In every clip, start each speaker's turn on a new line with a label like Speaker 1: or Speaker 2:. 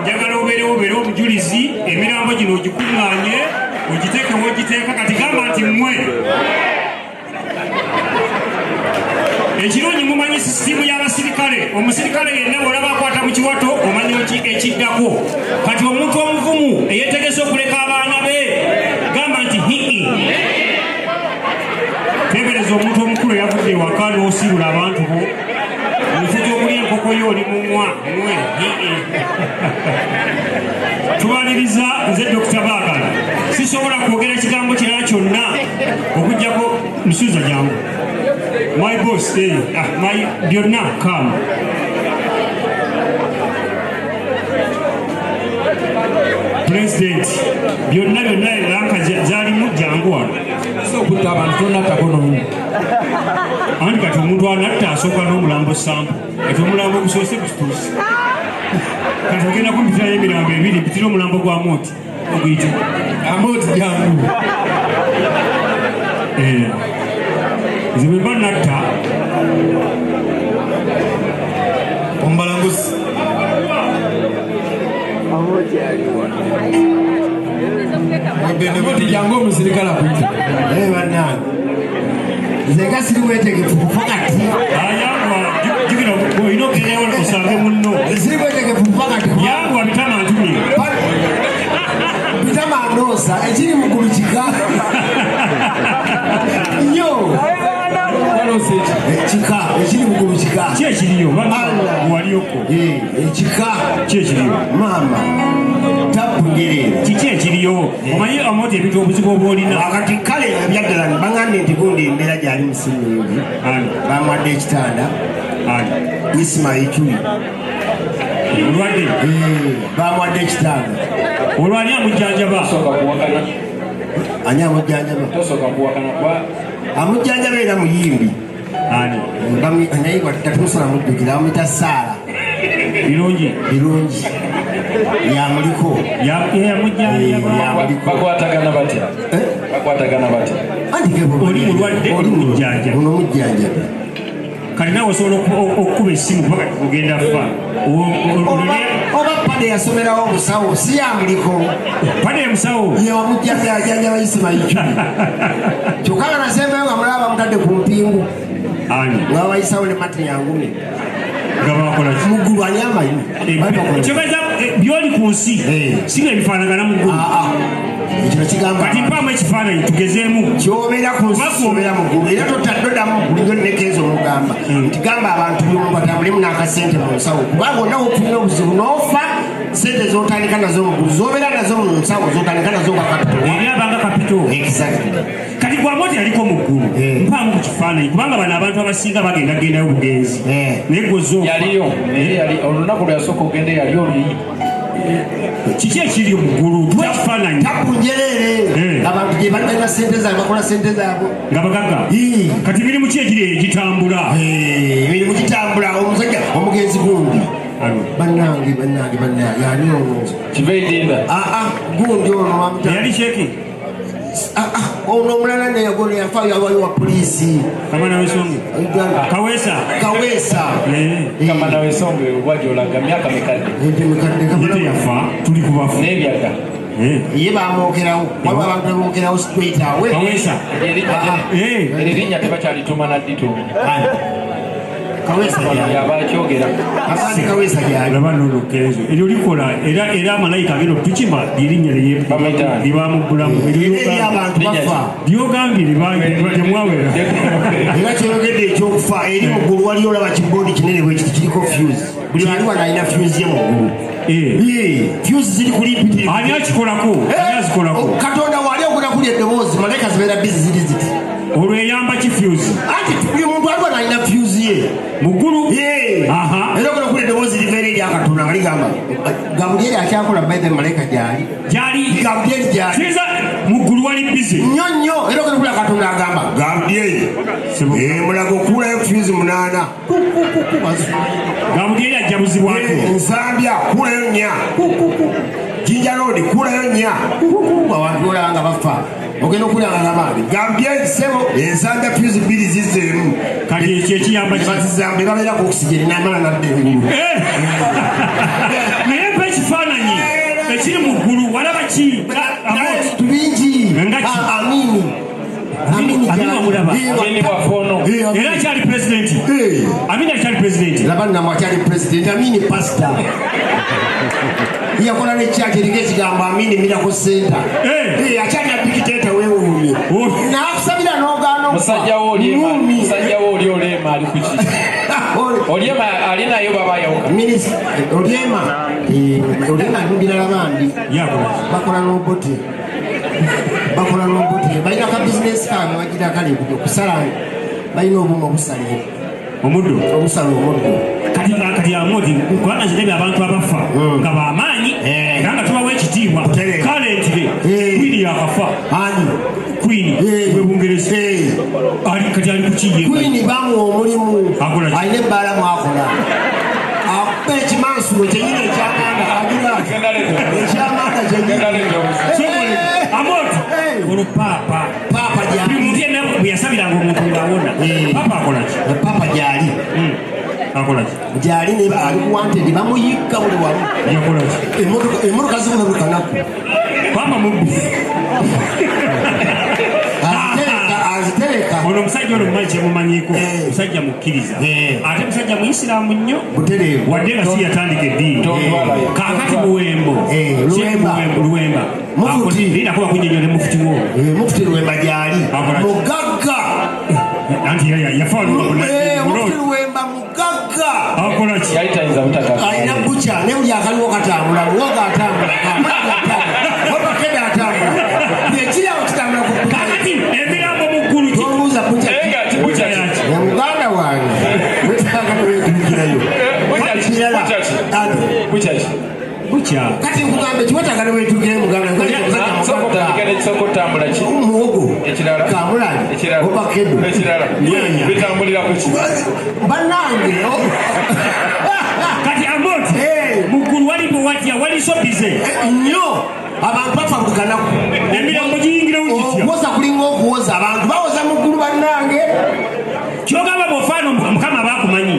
Speaker 1: njagala obeere omujulizi emirambo gino ogikuŋŋaanye ogiteeke wogiteeka kati gamba nti mmwe ekirungi mumanyi sisitimu y'abasirikale omusirikale yenna bw'olaba akwata mu kiwato omanyi ekiddako kati omuntu omuvumu eyeetegese okuleka abaana be gamba nti hii tebereza omuntu omukulu eyavudde ewaka n'osiibula abantu bo omufuta okulya enkoko yo oli mumwa mwe hii tubaliriza nze Dr. Baagala sisobola kwogera ekigambo kirala kyonna okugjako musuuza jangu my boss my byonna come president byonna lanka zalimu jangu wano okutta abantu tonattakonomu anti kati omuntu anatta asooka n'omulambo sampu kati omulambo gusoose gusituusi kati ogenda kumpitirayo emirambo ebiri mpitira omulambo gwa Amooti oguyita Amooti jangu nze bwe mba natta
Speaker 2: ombalanguzi jangu omusirikale akuyita
Speaker 3: bannange nze nga siri wetegefu kufakati
Speaker 1: ayangwa olina okenyawo osange munno
Speaker 3: siri wetegefu kufakati
Speaker 1: yangwa bitama ntumye
Speaker 3: bitama anoosa ekiri mugulu kika nnyo ekika ekiri mugulu kika
Speaker 1: ki ekiriyo walioko
Speaker 3: ekika
Speaker 1: ki ekiriyo
Speaker 3: maama tapungerera
Speaker 1: kiki ekiriyo omanyi Amooti ebintu obuzibu oba olina
Speaker 3: akati kale ebyaddala baŋŋambye nti gundi embeera gyali musinungi bamwadde ekitanda Ismail Chui
Speaker 1: olwadde
Speaker 3: bamwadde ekitanda
Speaker 1: olwani amujjanjaba
Speaker 3: ani amujjanjaba amujjanjaba era muyimbi naye tatumusala mujjukira bamuyita Saala
Speaker 1: birungi
Speaker 3: yamuliko
Speaker 2: bakwatagana batya
Speaker 1: oli mulwadde oli mujjanjaba
Speaker 3: ono mujjanjaba
Speaker 1: kati nawe osobola okukuba essimu kuba kati kugenda fa
Speaker 3: oba pade yasomerawo obusawo si yamuliko
Speaker 1: pade musawo
Speaker 3: yewamujjaba yajanjaba Ismail kyokka nga nasembayo nga mulaba bamutadde ku mpingu nga bayisawo ne Martin Yangume muggulu ani amanyi
Speaker 1: kyogaza byoli ku nsi singa ebifaanagana muggulu
Speaker 3: ekyo kigamba
Speaker 1: kati mpaamu ekifaananyi tugezeemu
Speaker 3: kyobeera ku nsi obeera muggulu era totaddodamu bulijjo nekeeza omugamba nti gamba abantu batambulemu n'akasente mu nsawo kubanga onawo ofuna obuzibu n'ofa sente zotandika nazo muggulu zobeera nazo mu nsawo zotandika nazo nga kapito
Speaker 1: ebyabanga kapito kati gwa Amooti yaliko muggulu mpaamu ku kifaananyi kubanga bano abantu abasinga bagendagendayo bugenzi naye gwoza
Speaker 2: yaliyo olunaku lweyasooka ogende yali oli
Speaker 1: kiki ekiri muggulu tuwa ekifaananyi
Speaker 3: takunjerere abantu gye balina sente zaabwe bakola sente zaabwe
Speaker 1: nga bagagga kati mirimu ki egiri egitambula
Speaker 3: emirimu gitambula omusajja omugenzi gundi bannange yani ono
Speaker 2: kibeidinda
Speaker 3: gundi ono
Speaker 1: yali sheki
Speaker 3: ono omulala neyagona yafa yawayo wa poliisi
Speaker 1: kamana wesonge kaweesa
Speaker 2: kamana wesonge wajolaga myaka mikadde
Speaker 1: yafa tuli kubafu
Speaker 2: nebyaga
Speaker 3: ye bamwokerawo waliwo abantu bamwokerawo straight awe
Speaker 1: kaweesa
Speaker 2: erinnya tebakyalituma naddituma
Speaker 3: Kaweesa
Speaker 2: yabakyogera
Speaker 3: Kaweesa
Speaker 1: laba nolokeezo eryo likola era amalayika agenda tukima erinnya libamuggulamu lyogambye temwawera
Speaker 3: era kyologedde ekyokufa eri muggulu waliyo olaba kiboodi kinene bwekiti kiriko fuse buli ali wano alina fuse ye muggulu fuse ziri kulimpitire
Speaker 1: ani akikolako
Speaker 3: katonda wali okuna kuli eddoboozi malayika zibeera bizi ziri ziti
Speaker 1: olwo eyamba ki fuse
Speaker 3: anti buli muntu ali wano alina fuse ye
Speaker 1: muggulu
Speaker 3: era okuna kuli eddoboozi liveera eri akatonda nga ligamba Gabulyeri akyakola baithe malayika gyali Gabulyeri gyali
Speaker 1: muggulu wali bize
Speaker 3: nnyo era okuna kuli akatonda agamba Gabulyeri mulaga okuulayo fuse 8
Speaker 1: Gabulyeri ajjabuzibwako
Speaker 3: nsambya kuulayo 4 Jinja Road kuulayo 4 abantu olanga bafa ogenda okulanga n'amaani Gabulyeri sebo ensanja fuse 2 zizeemu
Speaker 1: kati ekyekiyamba
Speaker 3: bazizambe babeerako okisigeri n'amala nadde engulu
Speaker 1: naye ekifaananyi ekiri mu ggulu walaba ki
Speaker 3: tubingi amini
Speaker 1: era akyali pulezidenti amini akyali pulezidenti
Speaker 3: labannamu akyali pulezidenti amini pasita yakola nekyaki eriko ekigambo amini mirako senta akyali abikiteeta wewuumye nakusabira n'ogaana
Speaker 2: musajjawo oli olema ali kuki olyema alinayo baba yawuka
Speaker 3: olyema alumbilala bambi bakola n'obote balina ka bizinesi kaabwe bagira kale okusala balina obumu obusalire obusala omuddo
Speaker 1: kati amodi kubanga zirebe abantu abafa nga bamaanyi era nga tubawa ekitiibwa kalentire kwini yakafa kwini webungerezi kati ali kukiye
Speaker 3: kwini bamuwa omulimu alina ebbaala mwakola akuba ekimansulo kyenyina ekyamaanda
Speaker 1: amodi olwo paapa bweyasabiranga omuntu ngaawona paapa akolaki
Speaker 3: paapa gyali gyali ali kuwantedi bamuyigga buli wamu emmotoka zibuna buli kanaku
Speaker 1: paapa mubbi
Speaker 3: azitereka
Speaker 1: ono omusajja ono mumanyi kyemumanyiko musajja mukkiriza ate musajja muisiraamu nnyo wadde nga si yatandika eddiini kaakati Luwembo linakuba kunyenyole mufutiwo
Speaker 3: mufuti Luwemba gyali mugagga
Speaker 1: anti
Speaker 3: mufuti Luwemba mugagga
Speaker 1: akolaki
Speaker 3: alina buca ne buli akaliwo katambula luwoga atambula wabakeda atambula ekirawo kitambula
Speaker 1: kakati emirambo muggulu
Speaker 3: muganda wange wetaganawetukirayo kati nkugambe kiwetaga newetukire muwogo kamulani obakedo banange
Speaker 1: kati amoti muggulu walipo watya waliso bize
Speaker 3: nnyo abantu bafa buli kanaku
Speaker 1: emirambo giyingirawo gitya
Speaker 3: okuwoza kulinga okuwoza abantu bawoza muggulu bannange
Speaker 1: kyogamba bwofaana mukama bakumanyi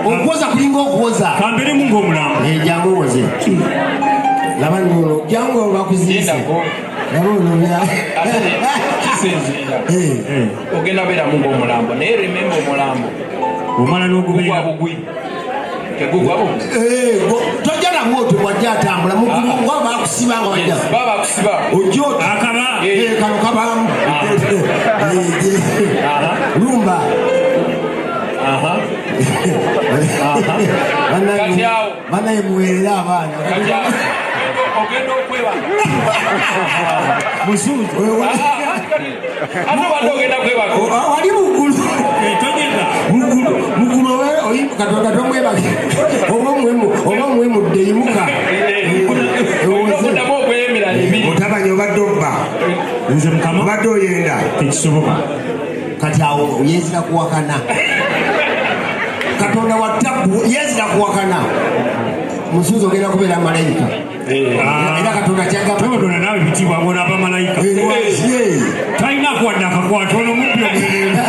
Speaker 3: okuwoza kulinga okuwoza
Speaker 1: kamberemu ng'omulambo
Speaker 3: jangu woze laba nno jangu bakuziise
Speaker 2: kisinzira ogenda beeramu ng'omulambo naye rememba omulambo
Speaker 1: omala n'ogubeera
Speaker 2: bugwi tegugwa bugwi
Speaker 3: tojja namwoto bwajja atambula mugulungwa bakusibanga wajja
Speaker 2: babakusiba
Speaker 3: ojjo
Speaker 1: akaba
Speaker 3: kano kabamu lumba banaye muweerera abaana
Speaker 2: ogenda okweba
Speaker 3: musuuzi
Speaker 2: ate ogenda kwebako
Speaker 3: wali muggulu muggulu katonda tomwebake oba mwemudde yimuka
Speaker 2: odamu okweyemera ebiri
Speaker 3: otabanye obadde obba
Speaker 1: nze mukama
Speaker 3: obadde oyenda
Speaker 1: tekisoboka
Speaker 3: kati awo yezira kuwakana katonda wa ttabu yezira kuwakana musuuzi ogenda kubeera malayika era katonda
Speaker 1: kyagatonda nawe bitibwa ngona bamalayika talina kuwadde akakwata ono mubbi omulembe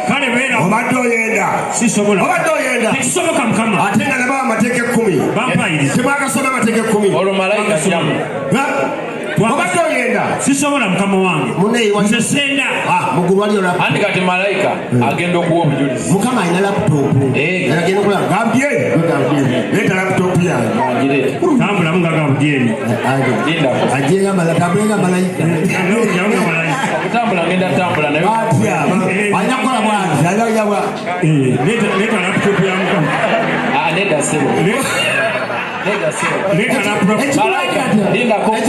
Speaker 1: kale beera
Speaker 3: obadde oyenda
Speaker 1: sisobola
Speaker 3: obadde oyenda
Speaker 1: tekisoboka mukama
Speaker 3: ate nga nababa amateeka 10
Speaker 1: bampayiriza
Speaker 3: temwagasoma amateeka 10
Speaker 2: olwo malayika kyamu
Speaker 3: obadde oyenda
Speaker 1: sisobola mukama wange nze senda
Speaker 3: muggulu wali olapa
Speaker 2: andi kati malayika agenda okuwa obujulizi
Speaker 3: mukama alina laputopu agenda okulaba gambye leeta laputopu yange
Speaker 1: tambulamu nga gabudyeni
Speaker 3: ajetambulenga malayika
Speaker 2: okutambula ngenda tambula naye
Speaker 3: atya alina kukola bwati alayawa
Speaker 1: leeta laputopu ya mukama
Speaker 2: nedda sebo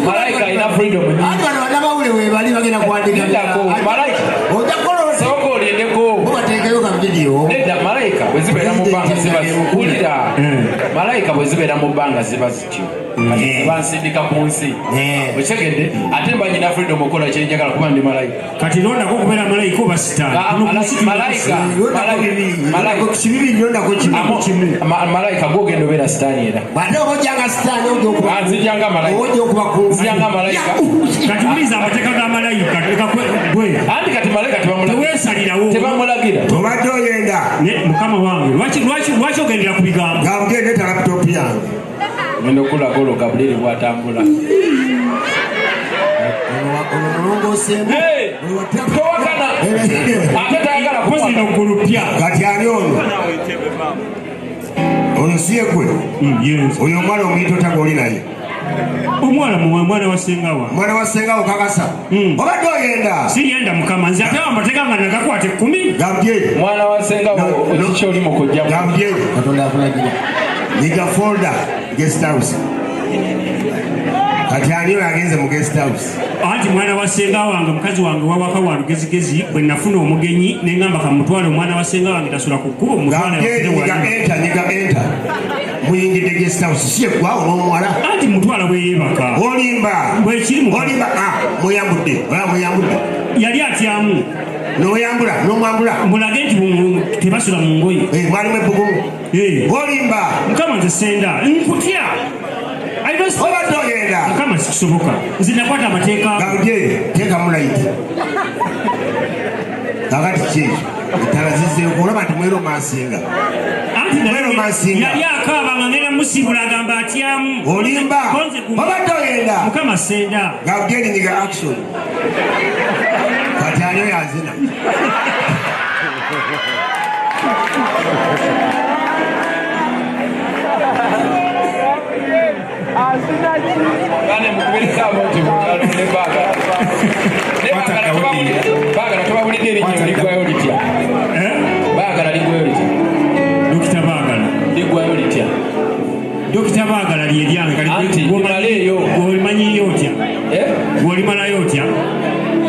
Speaker 2: malayika alina freedom
Speaker 3: ati bano bannamawule webali bagenda kuwandikasooka
Speaker 2: olyendeko
Speaker 3: bateekayo kavidiyo
Speaker 2: nedda malayika bwe zibeera mu bbanga ziba zikulira malayika bwe zibeera mu bbanga ziba zityo bansindika ku nsi okitegedde ate mba nyina freedom okola kyenjagala kuba ndi malayika
Speaker 1: kati londako okubeera malayika oba
Speaker 2: malayika gwogenda obeera sitaani era nzijanga malayika
Speaker 1: kati muliza amateeka ga malayika
Speaker 2: anti kati malayika
Speaker 1: teweesalirawo
Speaker 2: tebamulagira
Speaker 3: obadde oyenda
Speaker 1: mukama wange lwaki ogendera ku bigambo
Speaker 3: gamugendeta laputopu yange
Speaker 2: ngenda okulaga olwo Gabriel bwatambula towakana ate tayagala
Speaker 1: kozina okulupya
Speaker 3: kati ani ono ono siye gwe oyo omwana omuyita otagooli naye
Speaker 1: omwana wasengawa
Speaker 3: mwana wasengawo kakasa obadde oyenda
Speaker 1: siyenda mukama nze ate amateeka nga nagakwata 10
Speaker 3: gamudyeri
Speaker 2: mwana wasengawo okiki oli mukujja
Speaker 3: gamudyeri katonda akulagira niga folder guest house kati ani oyo agenze mu guest house
Speaker 1: anti mwana wasenga wange mukazi wange wawaka wa lugezigezi bwe nafuna omugenyi neŋŋamba kamutwale omwana wasenga wange tasula ku kkubo
Speaker 3: niga enta muyingidde guest house si eggwawo n'omuwala
Speaker 1: anti mutwala bweyebaka
Speaker 3: olimba
Speaker 1: bwekiri
Speaker 3: olimba mweyambudde
Speaker 1: yali atyamu
Speaker 3: n'omwambula
Speaker 1: mulage nti tebasula mu ngoye
Speaker 3: mwalimu ebbugumu olimba
Speaker 1: mukama nze senda nkutya
Speaker 3: obadde ogenda
Speaker 1: mukama sikisoboka nze nakwata amateeka
Speaker 3: gamudyeri teekamu layiti kakati kyekyo ettala zizzeeko olaba nti mweromansinga
Speaker 1: yali akaaba nga ngenda musibula agamba atyamu
Speaker 3: olimba obadde ogenda
Speaker 1: mukama senda
Speaker 3: gamudyeri nyiga action kati ani oyo azina
Speaker 2: baagala tobawulidde erinnya ligwayo litya baagala ligwayo litya
Speaker 1: dokita baagala
Speaker 2: ligwayo litya
Speaker 1: dokita baagala lyeryange olimanyiyo otya olimalayo otya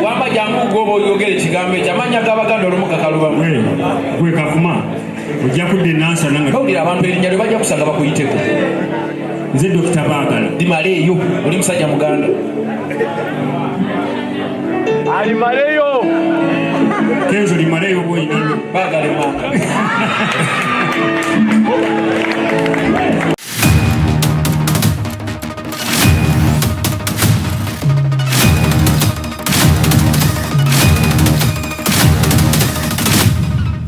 Speaker 2: wamba jangu goba oyogera ekigambo ekyo amanya g'abaganda olumu kakalubamu
Speaker 1: gwe kavuma ojja kudda enansa nanga
Speaker 2: bawulira abantu erinnya lwe bajja kusanga bakuyiteko
Speaker 1: nze dokita baagala
Speaker 2: limaleeyo oli musajja muganda alimaleyo
Speaker 1: kenzo limaleyo bwoyinalo
Speaker 2: baagala emanga